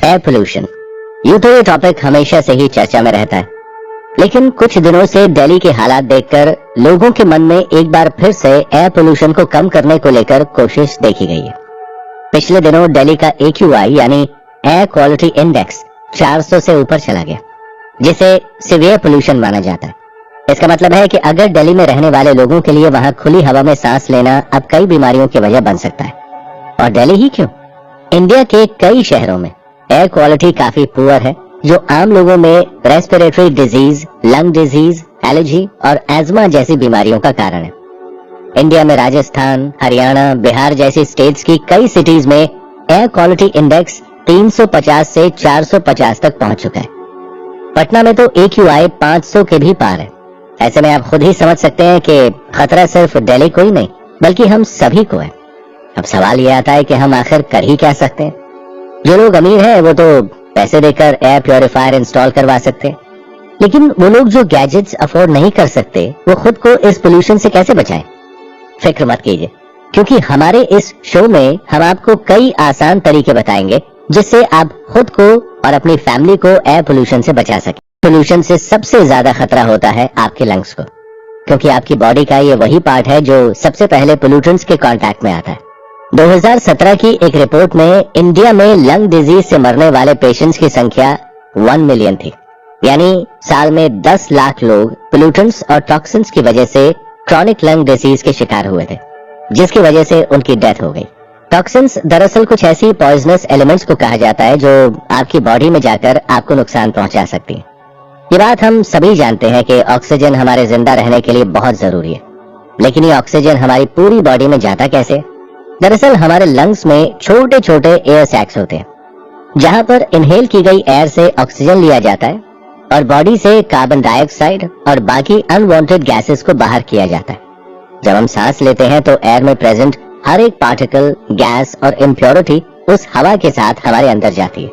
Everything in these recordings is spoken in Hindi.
Air pollution. यूं तो ये टॉपिक हमेशा से ही चर्चा में रहता है, लेकिन कुछ दिनों से दिल्ली के हालात देखकर लोगों के मन में एक बार फिर से एयर पोल्यूशन को कम करने को लेकर कोशिश देखी गई है। पिछले दिनों दिल्ली का AQI यानी एयर क्वालिटी इंडेक्स 400 से ऊपर चला गया, जिसे सीवियर पोल्यूशन माना जाता है। इसका मतलब है कि अगर दिल्ली में रहने वाले लोगों के लिए वहां खुली हवा में सांस लेना अब कई बीमारियों की वजह बन सकता है। और दिल्ली ही क्यों, इंडिया के कई शहरों में एयर क्वालिटी काफी पुअर है, जो आम लोगों में respiratory disease, lung disease, allergy और एज्मा जैसी बीमारियों का कारण है। इंडिया में राजस्थान, हरियाणा, बिहार जैसी स्टेट्स की कई सिटीज में एयर क्वालिटी इंडेक्स 350 से 450 तक पहुंच चुका है। पटना में तो AQI 500 के भी पार है। ऐसे में आप खुद ही समझ सकते हैं कि खतरा सिर्फ दिल्ली को ही नहीं बल्कि हम सभी को है। अब सवाल यह आता है कि हम आखिर कर ही क्या सकते हैं। जो लोग अमीर हैं वो तो पैसे देकर एयर प्योरीफायर इंस्टॉल करवा सकते हैं, लेकिन वो लोग जो गैजेट्स अफोर्ड नहीं कर सकते वो खुद को इस पोल्यूशन से कैसे बचाएं? फिक्र मत कीजिए, क्योंकि हमारे इस शो में हम आपको कई आसान तरीके बताएंगे जिससे आप खुद को और अपनी फैमिली को एयर पोल्यूशन से बचा सकें। पोल्यूशन से सबसे ज्यादा खतरा होता है आपके लंग्स को, क्योंकि आपकी बॉडी का ये वही पार्ट है जो सबसे पहले पोल्यूटेंट्स के कांटेक्ट में आता है। 2017 की एक रिपोर्ट में इंडिया में लंग डिजीज से मरने वाले पेशेंट्स की संख्या 1 मिलियन थी, यानी साल में 10 लाख लोग पोल्यूटेंट्स और टॉक्सिन्स की वजह से क्रॉनिक लंग डिजीज के शिकार हुए थे, जिसकी वजह से उनकी डेथ हो गई। टॉक्सिन्स दरअसल कुछ ऐसी पॉइजनस एलिमेंट्स को कहा जाता है जो आपकी बॉडी में जाकर आपको नुकसान पहुंचा सकती है। ये बात हम सभी जानते हैं कि ऑक्सीजन हमारे जिंदा रहने के लिए बहुत जरूरी है, लेकिन ये ऑक्सीजन हमारी पूरी बॉडी में जाता कैसे? दरअसल हमारे लंग्स में छोटे छोटे एयर सैक्स होते हैं, जहां पर इनहेल की गई एयर से ऑक्सीजन लिया जाता है और बॉडी से कार्बन डाइऑक्साइड और बाकी अनवांटेड गैसेस को बाहर किया जाता है। जब हम सांस लेते हैं तो एयर में प्रेजेंट हर एक पार्टिकल, गैस और इम्प्योरिटी उस हवा के साथ हमारे अंदर जाती है।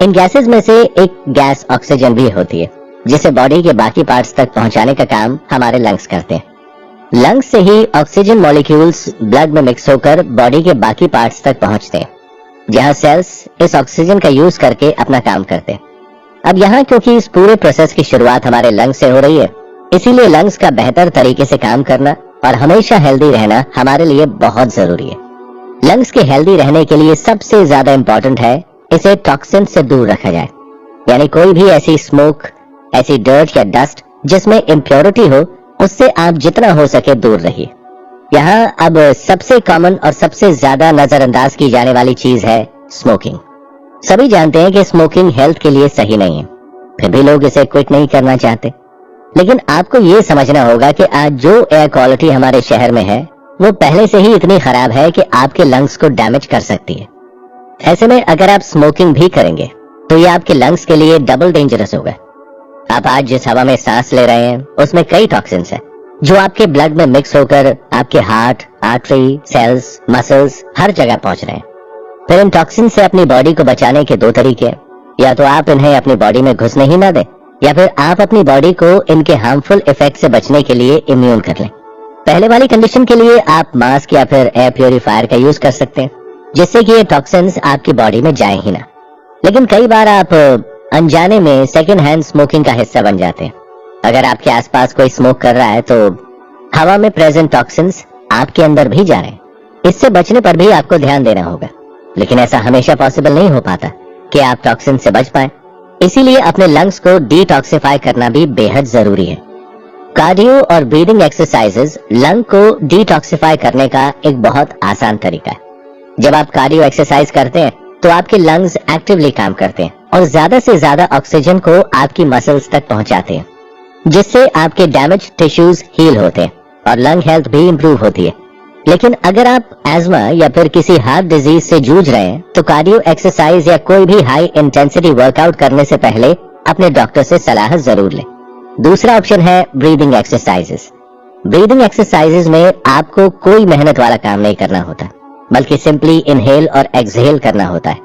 इन गैसेस में से एक गैस ऑक्सीजन भी होती है, जिसे बॉडी के बाकी पार्ट्स तक पहुंचाने का काम हमारे लंग्स करते हैं। लंग्स से ही ऑक्सीजन मॉलिक्यूल्स ब्लड में मिक्स होकर बॉडी के बाकी पार्ट्स तक पहुंचते हैं, जहां सेल्स इस ऑक्सीजन का यूज करके अपना काम करते हैं। अब यहाँ क्योंकि इस पूरे प्रोसेस की शुरुआत हमारे लंग्स से हो रही है, इसीलिए लंग्स का बेहतर तरीके से काम करना और हमेशा हेल्दी रहना हमारे लिए बहुत जरूरी है। लंग्स के हेल्दी रहने के लिए सबसे ज्यादा इंपॉर्टेंट है इसे टॉक्सिन से दूर रखा जाए, यानी कोई भी ऐसी स्मोक, ऐसी डर्ट या डस्ट जिसमें इम्प्योरिटी हो, उससे आप जितना हो सके दूर रहिए। यहाँ अब सबसे कॉमन और सबसे ज्यादा नजरअंदाज की जाने वाली चीज है स्मोकिंग। सभी जानते हैं कि स्मोकिंग हेल्थ के लिए सही नहीं है, फिर भी लोग इसे क्विट नहीं करना चाहते। लेकिन आपको ये समझना होगा कि आज जो एयर क्वालिटी हमारे शहर में है वो पहले से ही इतनी खराब है कि आपके लंग्स को डैमेज कर सकती है। ऐसे में अगर आप स्मोकिंग भी करेंगे तो ये आपके लंग्स के लिए डबल डेंजरस होगा। आप आज जिस हवा में सांस ले रहे हैं उसमें कई टॉक्सिन्स हैं, जो आपके ब्लड में मिक्स होकर आपके हार्ट, आर्टरी, सेल्स, मसल्स हर जगह पहुंच रहे हैं। फिर इन टॉक्सिन से अपनी बॉडी को बचाने के दो तरीके हैं, या तो आप इन्हें अपनी बॉडी में घुसने ही ना दें, या फिर आप अपनी बॉडी को इनके हार्मफुल इफेक्ट से बचने के लिए इम्यून कर लें। पहले वाली कंडीशन के लिए आप मास्क या फिर एयर प्योरीफायर का यूज कर सकते हैं, जिससे कि ये टॉक्सिन्स आपकी बॉडी में जाए ही ना। लेकिन कई बार आप अनजाने में सेकेंड हैंड स्मोकिंग का हिस्सा बन जाते हैं। अगर आपके आसपास कोई स्मोक कर रहा है तो हवा में प्रेजेंट टॉक्सिन्स आपके अंदर भी जा रहे हैं। इससे बचने पर भी आपको ध्यान देना होगा, लेकिन ऐसा हमेशा पॉसिबल नहीं हो पाता कि आप टॉक्सिन से बच पाएं। इसीलिए अपने लंग्स को डिटॉक्सिफाई करना भी बेहद जरूरी है। कार्डियो और ब्रीदिंग एक्सरसाइजेस लंग को डिटॉक्सिफाई करने का एक बहुत आसान तरीका है। जब आप कार्डियो एक्सरसाइज करते हैं तो आपके लंग्स एक्टिवली काम करते हैं और ज्यादा से ज्यादा ऑक्सीजन को आपकी मसल्स तक पहुंचाते हैं, जिससे आपके डैमेज टिश्यूज हील होते हैं और लंग हेल्थ भी इंप्रूव होती है। लेकिन अगर आप एज्मा या फिर किसी हार्ट डिजीज से जूझ रहे हैं तो कार्डियो एक्सरसाइज या कोई भी हाई इंटेंसिटी वर्कआउट करने से पहले अपने डॉक्टर से सलाह जरूर लें। दूसरा ऑप्शन है ब्रीदिंग एक्सरसाइजेस। ब्रीदिंग एक्सरसाइजेस में आपको कोई मेहनत वाला काम नहीं करना होता, बल्कि सिंपली इनहेल और एक्सहेल करना होता है।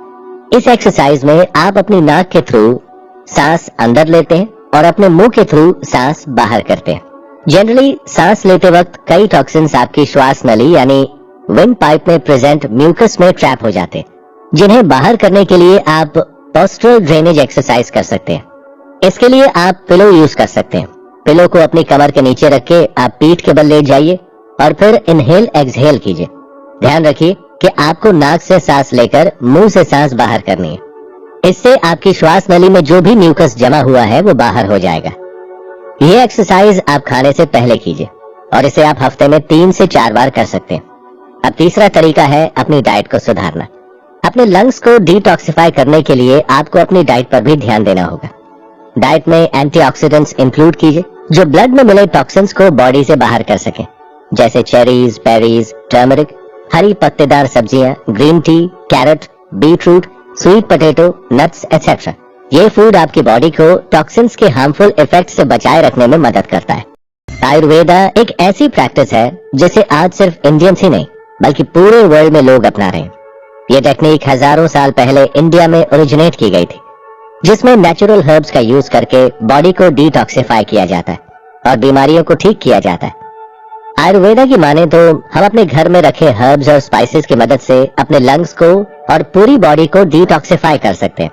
इस एक्सरसाइज में आप अपनी नाक के थ्रू सांस अंदर लेते हैं और अपने मुंह के थ्रू सांस बाहर करते हैं। जनरली सांस लेते वक्त कई टॉक्सिन्स आपकी श्वास नली यानी विंड पाइप में प्रेजेंट म्यूकस में ट्रैप हो जाते हैं, जिन्हें बाहर करने के लिए आप पोस्टरल ड्रेनेज एक्सरसाइज कर सकते हैं। इसके लिए आप पिलो यूज कर सकते हैं। पिलो को अपनी कमर के नीचे रख के आप पीठ के बल लेट जाइए और फिर इनहेल एक्सहेल कीजिए। ध्यान रखिए कि आपको नाक से सांस लेकर मुंह से सांस बाहर करनी है। इससे आपकी श्वास नली में जो भी म्यूकस जमा हुआ है वो बाहर हो जाएगा। ये एक्सरसाइज आप खाने से पहले कीजिए और इसे आप हफ्ते में 3 से 4 बार कर सकते हैं। अब तीसरा तरीका है अपनी डाइट को सुधारना। अपने लंग्स को डिटॉक्सिफाई करने के लिए आपको अपनी डाइट पर भी ध्यान देना होगा। डाइट में एंटीऑक्सीडेंट्स इंक्लूड कीजिए जो ब्लड में मिले टॉक्सिन्स को बॉडी से बाहर कर सके, जैसे चेरीज, बेरीज, टर्मरिक, हरी पत्तेदार सब्जियां, green tea, carrot, beetroot, sweet potato, nuts etcetera. ये फूड आपकी बॉडी को टॉक्सिन्स के हार्मफुल इफेक्ट से बचाए रखने में मदद करता है। आयुर्वेदा एक ऐसी प्रैक्टिस है जिसे आज सिर्फ इंडियंस ही नहीं बल्कि पूरे वर्ल्ड में लोग अपना रहे हैं। ये टेक्निक हजारों साल पहले इंडिया में ओरिजिनेट की गई थी, जिसमें नेचुरल हर्ब्स का यूज करके बॉडी को डिटॉक्सिफाई किया जाता है और बीमारियों को ठीक किया जाता है। आयुर्वेदा की माने तो हम अपने घर में रखे हर्ब्स और स्पाइसेस की मदद से अपने लंग्स को और पूरी बॉडी को डिटॉक्सिफाई कर सकते हैं।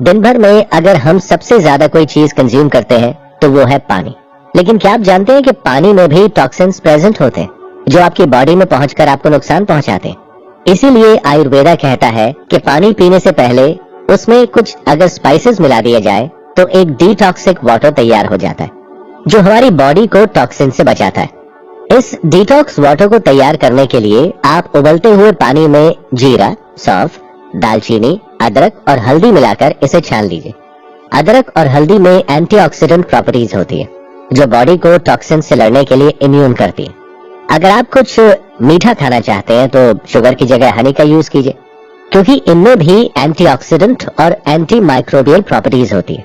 दिन भर में अगर हम सबसे ज्यादा कोई चीज कंज्यूम करते हैं तो वो है पानी। लेकिन क्या आप जानते हैं कि पानी में भी टॉक्सिन्स प्रेजेंट होते हैं जो आपकी बॉडी में पहुंचकर आपको नुकसान पहुंचाते हैं। इसीलिए आयुर्वेदा कहता है कि पानी पीने से पहले उसमें कुछ अगर स्पाइसेस मिला दिया जाए तो एक डिटॉक्सिक वाटर तैयार हो जाता है जो हमारी बॉडी को टॉक्सिन से बचाता है। इस डिटॉक्स वाटर को तैयार करने के लिए आप उबलते हुए पानी में जीरा, सौंफ, दालचीनी, अदरक और हल्दी मिलाकर इसे छान लीजिए। अदरक और हल्दी में एंटीऑक्सीडेंट प्रॉपर्टीज होती है जो बॉडी को टॉक्सिन से लड़ने के लिए इम्यून करती है। अगर आप कुछ मीठा खाना चाहते हैं तो शुगर की जगह हनी का यूज कीजिए, क्योंकि इनमें भी एंटीऑक्सीडेंट और एंटी माइक्रोबियल प्रॉपर्टीज होती है।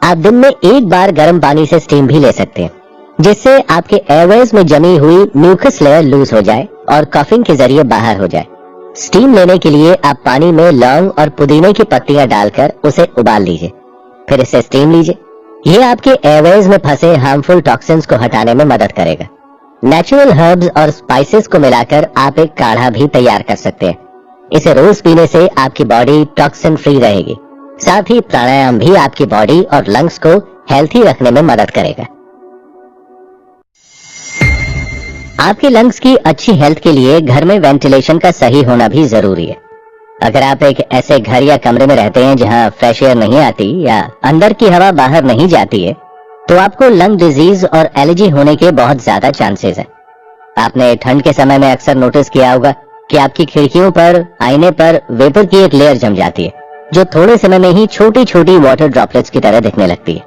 आप दिन में एक बार गर्म पानी से स्टीम भी ले सकते हैं, जिससे आपके एयरवेज में जमी हुई म्यूकस लेयर लूज हो जाए और कफिंग के जरिए बाहर हो जाए। स्टीम लेने के लिए आप पानी में लौंग और पुदीने की पत्तियां डालकर उसे उबाल लीजिए, फिर इसे स्टीम लीजिए। ये आपके एयरवेज में फंसे हार्मफुल टॉक्सिन्स को हटाने में मदद करेगा। नेचुरल हर्ब्स और स्पाइसेस को मिलाकर आप एक काढ़ा भी तैयार कर सकते हैं। इसे रोज पीने से आपकी बॉडी टॉक्सिन फ्री रहेगी। साथ ही प्राणायाम भी आपकी बॉडी और लंग्स को हेल्थी रखने में मदद करेगा। आपके लंग्स की अच्छी हेल्थ के लिए घर में वेंटिलेशन का सही होना भी जरूरी है। अगर आप एक ऐसे घर या कमरे में रहते हैं जहां फ्रेश एयर नहीं आती या अंदर की हवा बाहर नहीं जाती है, तो आपको लंग डिजीज और एलर्जी होने के बहुत ज्यादा चांसेस है। आपने ठंड के समय में अक्सर नोटिस किया होगा कि आपकी खिड़कियों पर, आईने पर वेपर की एक लेयर जम जाती है जो थोड़े समय में ही छोटी छोटी वाटर ड्रॉपलेट्स की तरह दिखने लगती है।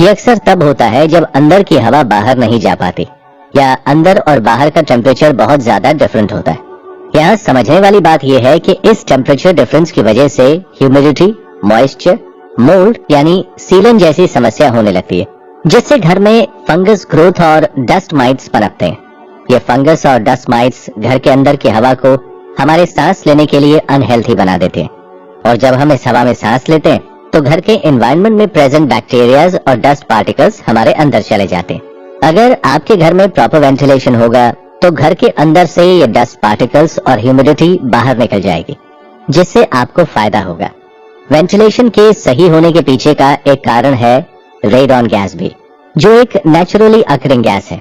ये अक्सर तब होता है जब अंदर की हवा बाहर नहीं जा पाती या अंदर और बाहर का टेम्परेचर बहुत ज्यादा डिफरेंट होता है। यहाँ समझने वाली बात यह है कि इस टेम्परेचर डिफरेंस की वजह से ह्यूमिडिटी, मॉइस्चर, मोल्ड यानी सीलन जैसी समस्या होने लगती है, जिससे घर में फंगस ग्रोथ और डस्ट माइट्स पनपते हैं। ये फंगस और डस्ट माइट्स घर के अंदर की हवा को हमारे सांस लेने के लिए अनहेल्थी बना देते हैं, और जब हम इस हवा में सांस लेते हैं तो घर के एनवायरनमेंट में प्रेजेंट बैक्टीरियाज और डस्ट पार्टिकल्स हमारे अंदर चले जाते हैं। अगर आपके घर में प्रॉपर वेंटिलेशन होगा तो घर के अंदर से ये डस्ट पार्टिकल्स और ह्यूमिडिटी बाहर निकल जाएगी, जिससे आपको फायदा होगा। वेंटिलेशन के सही होने के पीछे का एक कारण है रेडॉन गैस भी, जो एक नेचुरली अकरिंग गैस है।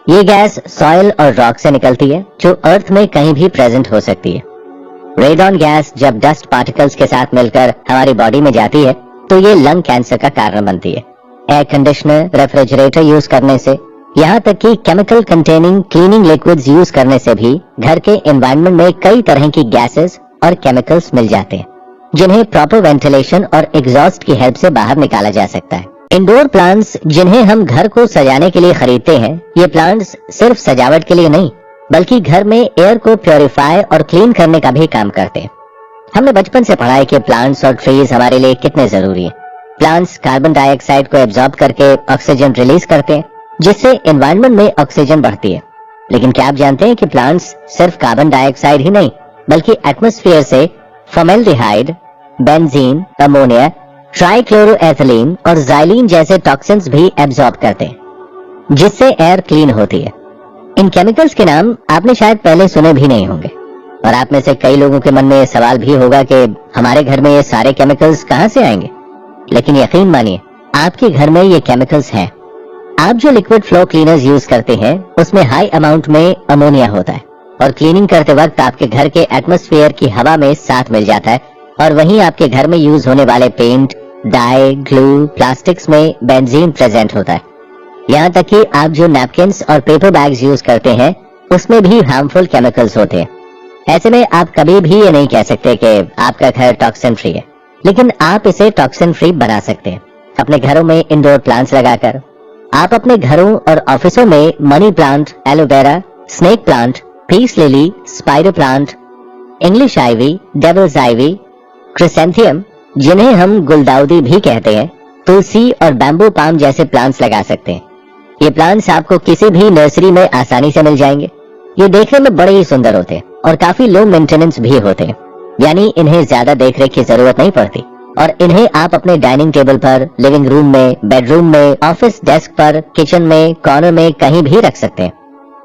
ये गैस सॉइल और रॉक से निकलती है जो अर्थ में कहीं भी प्रेजेंट हो सकती है। रेडॉन गैस जब डस्ट पार्टिकल्स के साथ मिलकर हमारी बॉडी में जाती है तो ये लंग कैंसर का कारण बनती है। एयर कंडीशनर, रेफ्रिजरेटर यूज करने से, यहाँ तक कि chemical containing cleaning liquids use करने से भी घर के एनवायरनमेंट में कई तरह की गैसेस और केमिकल्स मिल जाते हैं, जिन्हें प्रॉपर वेंटिलेशन और एग्जॉस्ट की हेल्प से बाहर निकाला जा सकता है। इंडोर प्लांट्स जिन्हें हम घर को सजाने के लिए खरीदते हैं, ये प्लांट्स सिर्फ सजावट के लिए नहीं बल्कि घर में एयर को प्योरीफाई और क्लीन करने का भी काम करते हैं। हमने बचपन से पढ़ा है कि प्लांट्स और ट्रीज हमारे लिए कितने जरूरी है। प्लांट्स कार्बन डाइऑक्साइड को एब्जॉर्ब करके ऑक्सीजन रिलीज करते हैं, जिससे एनवायरनमेंट में ऑक्सीजन बढ़ती है। लेकिन क्या आप जानते हैं कि प्लांट्स सिर्फ कार्बन डाइऑक्साइड ही नहीं बल्कि एटमॉस्फेयर से फॉर्मेल्डिहाइड, बेंजीन, अमोनिया, ट्राइक्लोरोएथिलीन और ज़ाइलीन जैसे टॉक्सिन्स भी एब्जॉर्ब करते हैं, जिससे एयर क्लीन होती है। इन केमिकल्स के नाम आपने शायद पहले सुने भी नहीं होंगे, और आप में से कई लोगों के मन में ये सवाल भी होगा कि हमारे घर में ये सारे केमिकल्स कहां से आएंगे? लेकिन यकीन मानिए, आपके घर में ये केमिकल्स हैं। आप जो लिक्विड फ्लो क्लीनर्स यूज करते हैं उसमें हाई अमाउंट में अमोनिया होता है और क्लीनिंग करते वक्त आपके घर के एटमॉस्फेयर की हवा में साथ मिल जाता है। और वहीं आपके घर में यूज होने वाले पेंट, डाई, ग्लू, प्लास्टिक्स में बेंजीन प्रेजेंट होता है। यहाँ तक कि आप जो नैपकिन्स और पेपर बैग्स यूज करते हैं उसमें भी हार्मफुल केमिकल्स होते हैं। ऐसे में आप कभी भी ये नहीं कह सकते कि आपका घर टॉक्सिन फ्री है, लेकिन आप इसे टॉक्सिन फ्री बना सकते हैं अपने घरों में इंडोर प्लांट्स लगाकर। आप अपने घरों और ऑफिसों में money plant, aloe vera, snake plant, peace lily, spider plant, English ivy, devil's ivy, chrysanthemum जिन्हें हम गुलदाउदी भी कहते हैं, तुलसी और बैम्बू पाम जैसे प्लांट्स लगा सकते हैं। ये प्लांट्स आपको किसी भी नर्सरी में आसानी से मिल जाएंगे। ये देखने में बड़े ही सुंदर होते हैं और काफी लो मेंटेनेंस भी होते हैं, यानी इन्हें ज्यादा देखरेख की जरूरत नहीं पड़ती और इन्हें आप अपने डाइनिंग टेबल पर, लिविंग रूम में, बेडरूम में, ऑफिस डेस्क पर, किचन में, कॉर्नर में कहीं भी रख सकते हैं।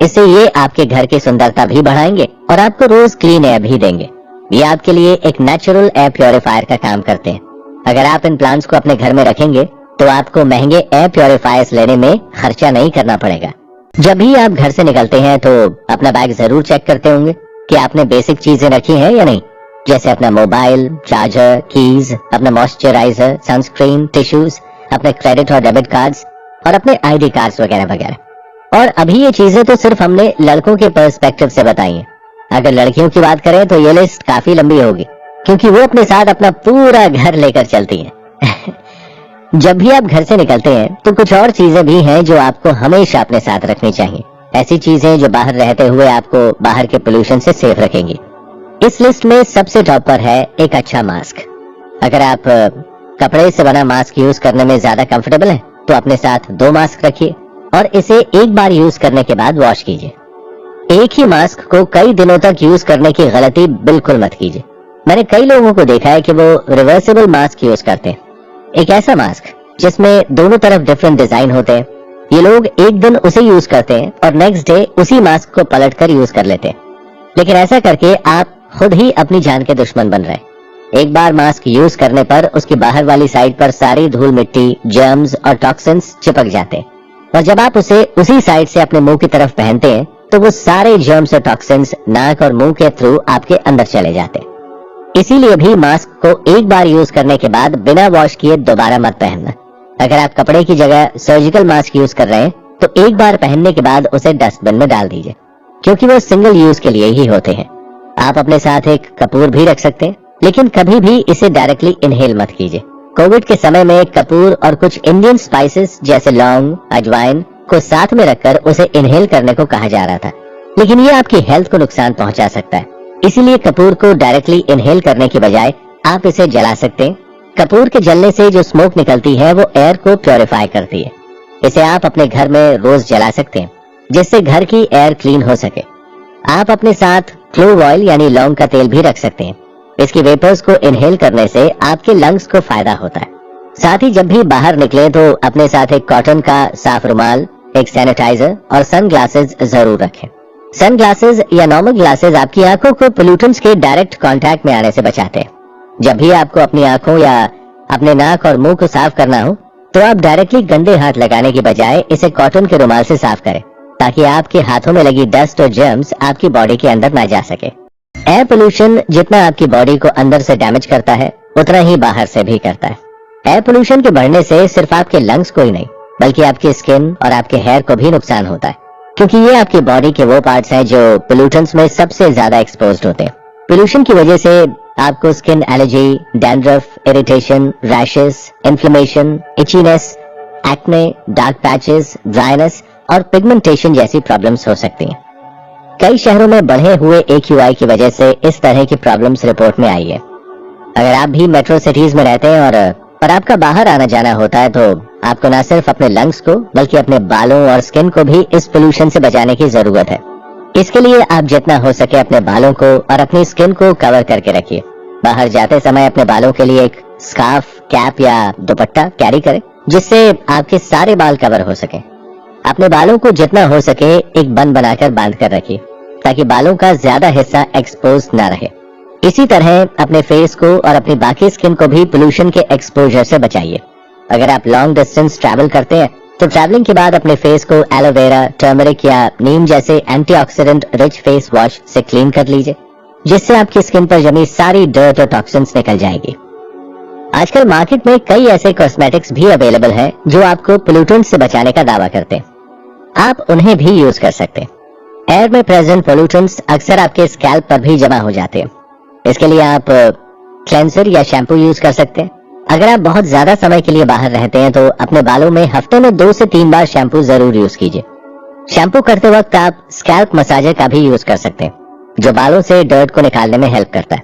इससे ये आपके घर की सुंदरता भी बढ़ाएंगे और आपको रोज क्लीन एयर भी देंगे। ये आपके लिए एक नेचुरल एयर प्योरीफायर का काम करते हैं। अगर आप इन प्लांट्स को अपने घर में रखेंगे तो आपको महंगे एयर प्योरीफायर्स लेने में खर्चा नहीं करना पड़ेगा। जब भी आप घर से निकलते हैं तो अपना बैग जरूर चेक करते होंगे कि आपने बेसिक चीजें रखी हैं या नहीं, जैसे अपना मोबाइल, चार्जर, कीज, अपना मॉइस्चराइजर, सनस्क्रीन, टिश्यूज, अपने क्रेडिट और डेबिट कार्ड्स और अपने आईडी कार्ड्स वगैरह वगैरह। और अभी ये चीजें तो सिर्फ हमने लड़कों के पर्सपेक्टिव से बताई हैं। अगर लड़कियों की बात करें तो ये लिस्ट काफी लंबी होगी, क्योंकि वो अपने साथ अपना पूरा घर लेकर चलती हैं। जब भी आप घर से निकलते हैं तो कुछ और चीजें भी हैं जो आपको हमेशा अपने साथ रखनी चाहिए। ऐसी चीजें जो बाहर रहते हुए आपको बाहर के पोल्यूशन से सेफ रखेंगी। इस लिस्ट में सबसे टॉप पर है एक अच्छा मास्क। अगर आप कपड़े से बना मास्क यूज करने में ज्यादा कंफर्टेबल हैं, तो अपने साथ 2 मास्क रखिए और इसे एक बार यूज करने के बाद वॉश कीजिए। एक ही मास्क को कई दिनों तक यूज करने की गलती बिल्कुल मत कीजिए। मैंने कई लोगों को देखा है कि वो रिवर्सेबल मास्क यूज करते हैं, एक ऐसा मास्क जिसमें दोनों तरफ डिफरेंट डिजाइन होते हैं। ये लोग एक दिन उसे यूज करते हैं और नेक्स्ट डे उसी मास्क को पलटकर यूज कर लेते हैं, लेकिन ऐसा करके आप खुद ही अपनी जान के दुश्मन बन रहे हैं। एक बार मास्क यूज करने पर उसकी बाहर वाली साइड पर सारी धूल मिट्टी, जर्म्स और टॉक्सिन्स चिपक जाते हैं और जब आप उसे उसी साइड से अपने मुंह की तरफ पहनते हैं तो वो सारे जर्म्स और टॉक्सिन्स नाक और मुंह के थ्रू आपके अंदर चले जाते हैं। इसीलिए भी मास्क को एक बार यूज करने के बाद बिना वॉश किए दोबारा मत पहनना। अगर आप कपड़े की जगह सर्जिकल मास्क यूज कर रहे हैं तो एक बार पहनने के बाद उसे डस्टबिन में डाल दीजिए, क्योंकि वो सिंगल यूज के लिए ही होते हैं। आप अपने साथ एक कपूर भी रख सकते हैं, लेकिन कभी भी इसे डायरेक्टली इनहेल मत कीजिए। कोविड के समय में कपूर और कुछ इंडियन स्पाइसेस जैसे लौंग, अजवाइन को साथ में रखकर उसे इनहेल करने को कहा जा रहा था, लेकिन ये आपकी हेल्थ को नुकसान पहुंचा सकता है। इसीलिए कपूर को डायरेक्टली इनहेल करने की बजाय आप इसे जला सकते हैं। कपूर के जलने से जो स्मोक निकलती है वो एयर को प्योरीफाई करती है। इसे आप अपने घर में रोज जला सकते हैं, जिससे घर की एयर क्लीन हो सके। आप अपने साथ क्लोव ऑयल यानी लौंग का तेल भी रख सकते हैं। इसकी वेपर्स को इनहेल करने से आपके लंग्स को फायदा होता है। साथ ही जब भी बाहर निकले तो अपने साथ एक कॉटन का साफ रुमाल, एक सैनिटाइजर और सन ग्लासेस जरूर रखें। सन ग्लासेस या नॉर्मल ग्लासेस आपकी आंखों को पोल्यूटेंट्स के डायरेक्ट कांटेक्ट में आने से बचाते हैं। जब भी आपको अपनी आंखों या अपने नाक और मुंह को साफ करना हो तो आप डायरेक्टली गंदे हाथ लगाने की बजाय इसे कॉटन के रुमाल से साफ करें, ताकि आपके हाथों में लगी डस्ट और जर्म्स आपकी बॉडी के अंदर ना जा सके। एयर पोल्यूशन जितना आपकी बॉडी को अंदर से डैमेज करता है, उतना ही बाहर से भी करता है। एयर पोल्यूशन के बढ़ने से सिर्फ आपके लंग्स को ही नहीं, बल्कि आपकी स्किन और आपके हेयर को भी नुकसान होता है, क्योंकि ये आपकी बॉडी के वो पार्ट्स हैं जो पोल्यूटेंट्स में सबसे ज्यादा एक्सपोज्ड होते हैं। पोल्यूशन की वजह से आपको skin allergy, dandruff, irritation, rashes, inflammation, itchiness, acne, dark patches, dryness और पिगमेंटेशन जैसी प्रॉब्लम्स हो सकती हैं। कई शहरों में बढ़े हुए AQI की वजह से इस तरह की प्रॉब्लम्स रिपोर्ट में आई है। अगर आप भी मेट्रो सिटीज में रहते हैं और आपका बाहर आना जाना होता है, तो आपको न सिर्फ अपने लंग्स को बल्कि अपने बालों और स्किन को भी इस पोल्यूशन से बचाने की जरूरत है। इसके लिए आप जितना हो सके अपने बालों को और अपनी स्किन को कवर करके रखिए। बाहर जाते समय अपने बालों के लिए एक स्कार्फ, कैप या दुपट्टा कैरी करें, जिससे आपके सारे बाल कवर हो सके। अपने बालों को जितना हो सके एक बन बनाकर बांध कर रखिए, ताकि बालों का ज्यादा हिस्सा एक्सपोज न रहे। इसी तरह अपने फेस को और अपनी बाकी स्किन को भी पोल्यूशन के एक्सपोजर से बचाइए। अगर आप लॉन्ग डिस्टेंस ट्रैवल करते हैं तो ट्रैवलिंग के बाद अपने फेस को एलोवेरा, टर्मरिक या नीम जैसे एंटीऑक्सीडेंट रिच फेस वॉश से क्लीन कर लीजिए, जिससे आपकी स्किन पर जमी सारी डर्ट और टॉक्सिन्स निकल जाएगी। आजकल मार्केट में कई ऐसे कॉस्मेटिक्स भी अवेलेबल हैं जो आपको पोल्यूटेंट से बचाने का दावा करते हैं। आप उन्हें भी यूज कर सकते हैं। एयर में प्रेजेंट पोल्यूटेंट्स अक्सर आपके स्कैल्प पर भी जमा हो जाते हैं। इसके लिए आप क्लेंसर या शैम्पू यूज कर सकते हैं। अगर आप बहुत ज्यादा समय के लिए बाहर रहते हैं तो अपने बालों में हफ्ते में 2 से 3 बार शैम्पू जरूर यूज कीजिए। शैम्पू करते वक्त आप स्कैल्प मसाजर का भी यूज कर सकते हैं, जो बालों से डर्ट को निकालने में हेल्प करता है।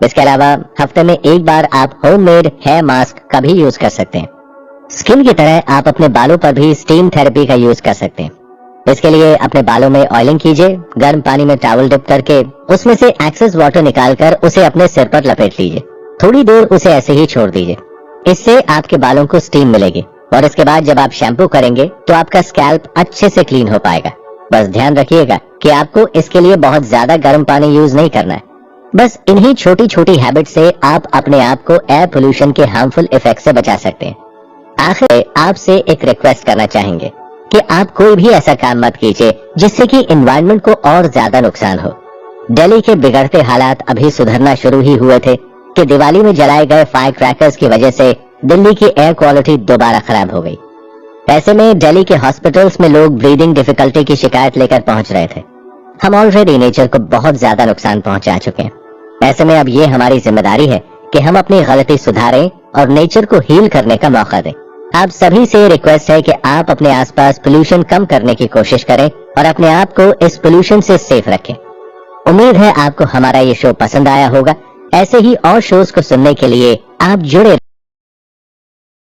इसके अलावा हफ्ते में 1 बार आप होममेड हेयर मास्क का भी यूज कर सकते हैं। स्किन की तरह आप अपने बालों पर भी स्टीम थेरेपी का यूज कर सकते हैं। इसके लिए अपने बालों में ऑयलिंग कीजिए। गर्म पानी में टॉवल डिप करके उसमें से एक्सेस वाटर निकालकर उसे अपने सिर पर लपेट लीजिए। थोड़ी देर उसे ऐसे ही छोड़ दीजिए। इससे आपके बालों को स्टीम मिलेगी और इसके बाद जब आप शैम्पू करेंगे तो आपका स्कैल्प अच्छे से क्लीन हो पाएगा। बस ध्यान रखिएगा कि आपको इसके लिए बहुत ज्यादा गर्म पानी यूज नहीं करना है। बस इन्हीं छोटी छोटी हैबिट से आप अपने आप को एयर पोल्यूशन के हार्मफुल इफेक्ट से बचा सकते हैं। आखिर आपसे एक रिक्वेस्ट करना चाहेंगे कि आप कोई भी ऐसा काम मत कीजिए जिससे कि एनवायरनमेंट को और ज्यादा नुकसान हो। दिल्ली के बिगड़ते हालात अभी सुधरना शुरू ही हुए थे कि दिवाली में जलाए गए फायर क्रैकर्स की वजह से दिल्ली की एयर क्वालिटी दोबारा खराब हो गई। ऐसे में दिल्ली के हॉस्पिटल्स में लोग ब्रीदिंग डिफिकल्टी की शिकायत लेकर पहुंच रहे थे। हम ऑलरेडी नेचर को बहुत ज्यादा नुकसान पहुंचा चुके हैं। ऐसे में अब ये हमारी जिम्मेदारी है कि हम अपनी गलती सुधारें और नेचर को हील करने का मौका दें। आप सभी से रिक्वेस्ट है कि आप अपने आसपास पोल्यूशन कम करने की कोशिश करें और अपने आप को इस पोल्यूशन से सेफ रखें। उम्मीद है आपको हमारा ये शो पसंद आया होगा। ऐसे ही और शोज को सुनने के लिए आप जुड़े